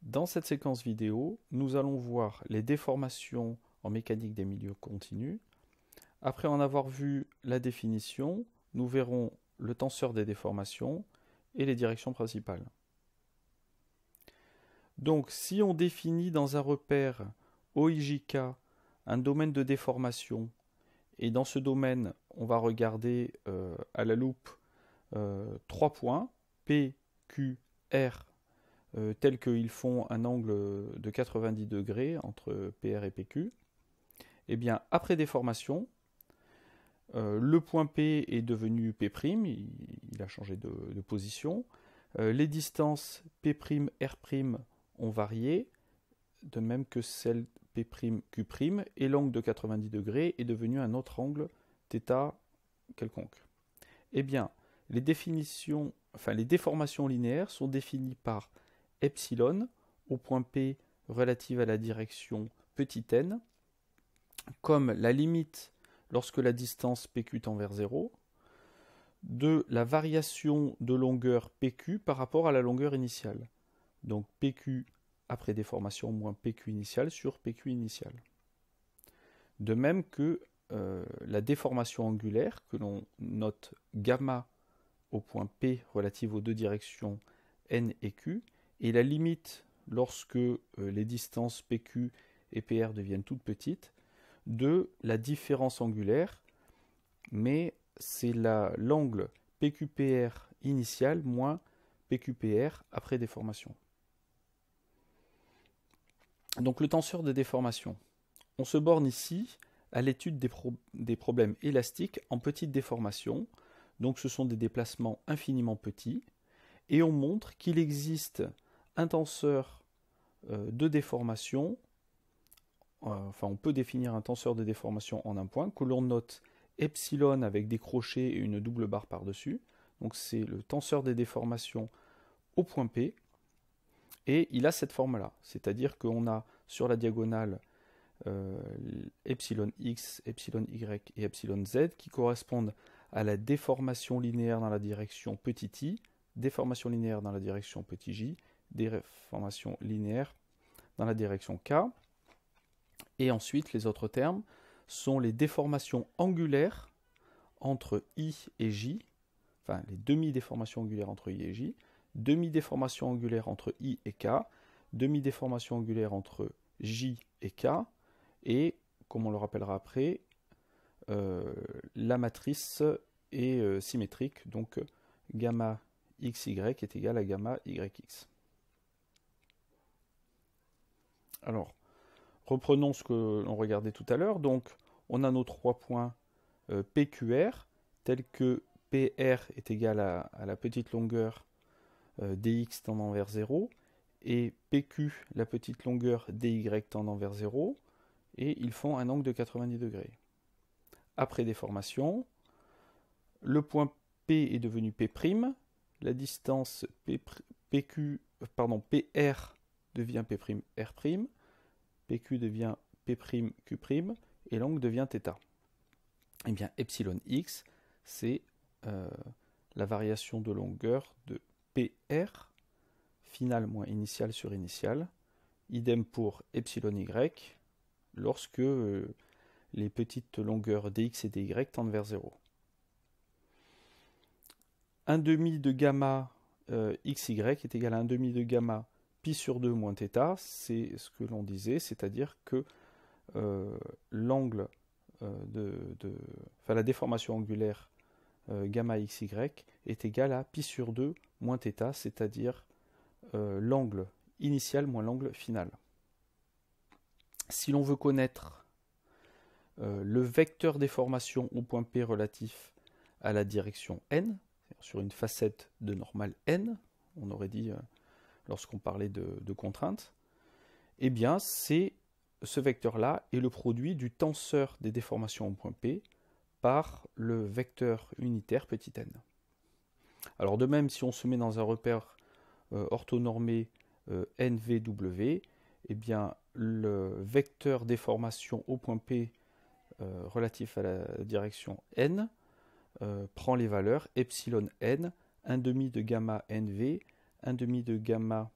Dans cette séquence vidéo, nous allons voir les déformations en mécanique des milieux continus. Après en avoir vu la définition, nous verrons le tenseur des déformations et les directions principales. Donc, si on définit dans un repère OIJK un domaine de déformation, et dans ce domaine, on va regarder à la loupe 3 points, P, Q, R, tels qu'ils font un angle de 90 degrés entre PR et PQ, et bien après déformation, le point P est devenu P', il a changé de position. Les distances P', R' ont varié, de même que celle P', Q', et l'angle de 90 degrés est devenu un autre angle θ quelconque. Eh bien, les déformations linéaires sont définies par epsilon au point P relative à la direction petit n, comme la limite lorsque la distance PQ tend vers 0, de la variation de longueur PQ par rapport à la longueur initiale. Donc PQ après déformation moins PQ initiale sur PQ initiale. De même que la déformation angulaire, que l'on note gamma au point P relative aux deux directions N et Q, et la limite lorsque les distances PQ et PR deviennent toutes petites, de la différence angulaire, mais c'est l'angle PQPR initial moins PQPR après déformation. Donc le tenseur de déformation. On se borne ici à l'étude des problèmes élastiques en petites déformations. Donc ce sont des déplacements infiniment petits. Et on montre qu'il existe un tenseur de déformation. Enfin, on peut définir un tenseur de déformation en un point, que l'on note epsilon avec des crochets et une double barre par-dessus. Donc c'est le tenseur des déformations au point P. Et il a cette forme-là, c'est-à-dire qu'on a sur la diagonale epsilon x, epsilon y et epsilon z qui correspondent à la déformation linéaire dans la direction petit i, déformation linéaire dans la direction petit j, déformation linéaire dans la direction k. Et ensuite, les autres termes sont les déformations angulaires entre i et j, enfin les demi-déformations angulaires entre i et j, demi-déformation angulaire entre i et k, demi-déformation angulaire entre j et k, et, comme on le rappellera après, la matrice est symétrique, donc gamma xy est égal à gamma yx. Alors, reprenons ce que l'on regardait tout à l'heure. Donc, on a nos 3 points PQR, tels que PR est égal à la petite longueur dx tendant vers 0, et PQ, la petite longueur dy tendant vers 0, et ils font un angle de 90 degrés. Après déformation, le point P est devenu P', la distance PR devient P'R', PQ devient P', Q', et l'angle devient θ. Et bien, epsilon x, c'est la variation de longueur de PR, finale moins initiale sur initiale. Idem pour epsilon y, lorsque les petites longueurs dx et dy tendent vers 0. 1 demi de gamma xy est égal à 1 demi de gamma pi sur 2 moins θ, c'est ce que l'on disait, c'est-à-dire que l'angle la déformation angulaire gamma xy est égal à pi sur 2 moins θ, c'est-à-dire l'angle initial moins l'angle final. Si l'on veut connaître le vecteur déformation au point P relatif à la direction n, sur une facette de normale n, on aurait dit lorsqu'on parlait de contraintes, eh bien c'est ce vecteur-là est le produit du tenseur des déformations au point P par le vecteur unitaire petit n. Alors de même, si on se met dans un repère orthonormé NVW, eh bien le vecteur déformation au point P relatif à la direction n prend les valeurs epsilon n, 1 demi de gamma NV, 1 demi de gamma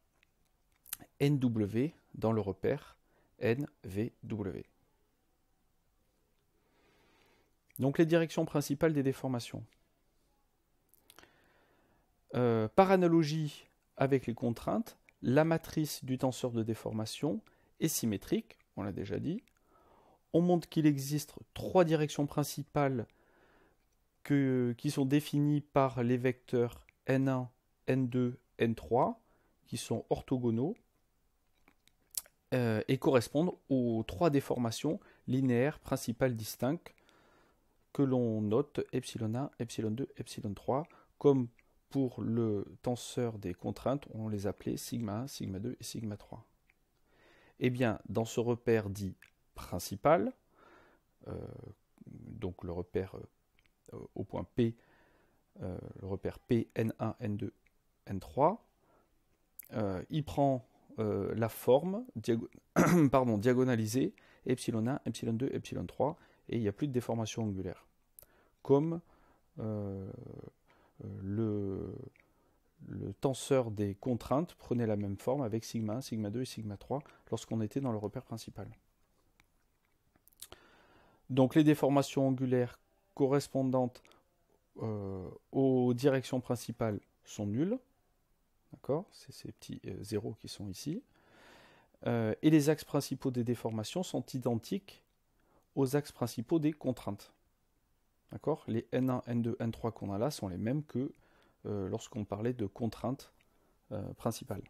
NW dans le repère NVW. Donc les directions principales des déformations. Par analogie avec les contraintes, la matrice du tenseur de déformation est symétrique, on l'a déjà dit. On montre qu'il existe 3 directions principales qui sont définies par les vecteurs N1, N2, N3, qui sont orthogonaux et correspondent aux 3 déformations linéaires principales distinctes que l'on note ε1, ε2, ε3, comme pour le tenseur des contraintes, on les appelait sigma 1, sigma 2 et sigma 3. Eh bien, dans ce repère dit principal, donc le repère au point P, le repère P, N1, N2, N3, il prend la forme diagonalisée ε1, ε2, ε3, et il n'y a plus de déformation angulaire. Comme le tenseur des contraintes prenait la même forme avec sigma 1, sigma 2 et sigma 3 lorsqu'on était dans le repère principal. Donc les déformations angulaires correspondantes aux directions principales sont nulles. D'accord ? C'est ces petits zéros qui sont ici. Et les axes principaux des déformations sont identiques aux axes principaux des contraintes. D'accord ? Les N1, N2, N3 qu'on a là sont les mêmes que lorsqu'on parlait de contraintes principales.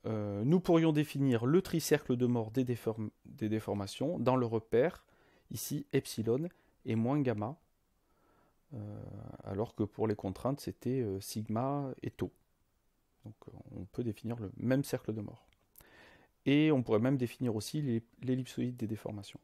Nous pourrions définir le tricercle de mort des déformations dans le repère, ici, epsilon et moins gamma, alors que pour les contraintes, c'était sigma et tau. Donc on peut définir le même cercle de mort. Et on pourrait même définir aussi l'ellipsoïde des déformations.